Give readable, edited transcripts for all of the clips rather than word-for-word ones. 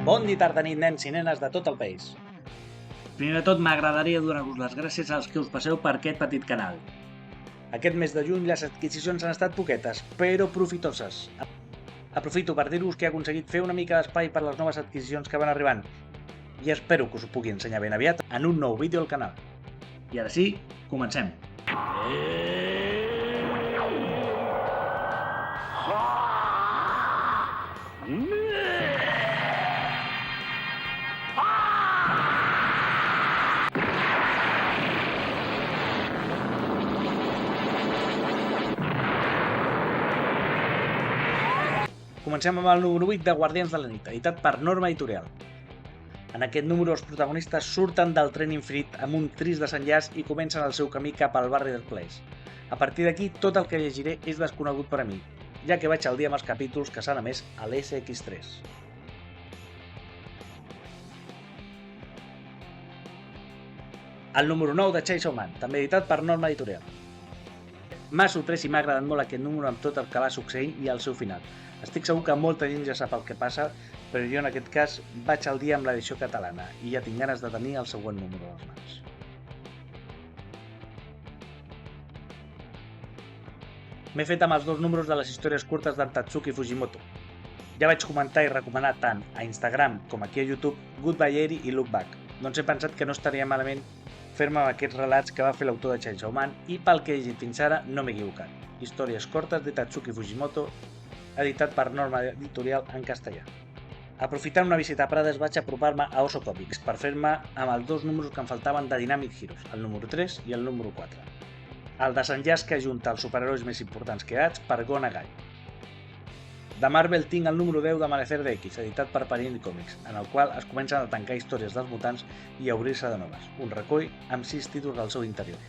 Bon dia, tarda, nit, nens i nenes de tot el país. Primer de tot, m'agradaria donar-vos les gràcies als que us passeu per aquest petit canal. Aquest mes de juny les adquisicions han estat poquetes, però profitoses. Aprofito per dir-vos que he aconseguit fer una mica d'espai per les noves adquisicions que van arribant i espero que us ho pugui ensenyar ben aviat en un nou vídeo al canal. I ara sí, comencem. Comencem amb el número 8 de Guardians de la Nit, editat per Norma Editorial. En aquest número els protagonistes surten del tren infinit amb un trist desenllaç i comencen el seu camí cap al barri del Place. A partir d'aquí, tot el que llegiré és desconegut per a mi, ja que vaig al dia amb els capítols que s'han emès a l'SX3. El número 9 de Chainsaw Man, també editat per Norma Editorial. M'ha sorprès i m'ha agradat molt aquest número amb tot el que va succeint i el seu final. Estic segur que molta gent ja sap el que passa, però jo en aquest cas vaig al dia amb l'edició catalana i ja tinc ganes de tenir el següent número a les mans. M'he fet amb els dos números de les històries curtes d'en Tatsuki Fujimoto. Ja vaig comentar i recomanar tant a Instagram com aquí a YouTube Goodbye Eri i Look Back, doncs he pensat que no estaria malament fer-me amb aquests relats que va fer l'autor de Chainsaw Man i pel que he llegit fins ara no m'he equivocat. Històries curtes de Tatsuki Fujimoto, editat per Norma Editorial en castellà. Aprofitant una visita a Prades vaig apropar-me a Oso Comics per fer-me amb els dos números que em faltaven de Dynamic Heroes, el número 3 i el número 4. El desenllaç que ajunta els superherois més importants creats per Go Nagai. De Marvel tinc el número 10 d'Amanecer de X, editat per Panini Comics, en el qual es comencen a tancar històries dels mutants i a obrir-se de noves, un recull amb 6 títols al seu interior.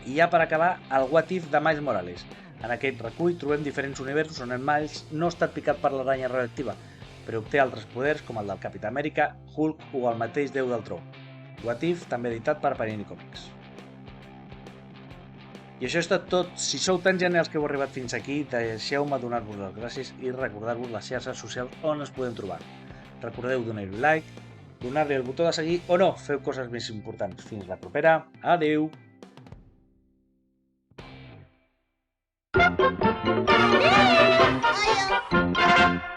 I ja per acabar, el What If de Miles Morales. En aquest recull trobem diferents universos on en Miles no ha estat picat per l'aranya radioactiva, però obté altres poders com el del Capità Amèrica, Hulk o el mateix Déu del Tro. What If també editat per Panini Comics. I això ha estat tot. Si sou tan genials que heu arribat fins aquí, deixeu-me donar-vos les gràcies i recordar-vos les xarxes socials on ens podem trobar. Recordeu donar-hi like, donar-li el botó de seguir o no, feu coses més importants. Fins la propera, adeu! Ayo.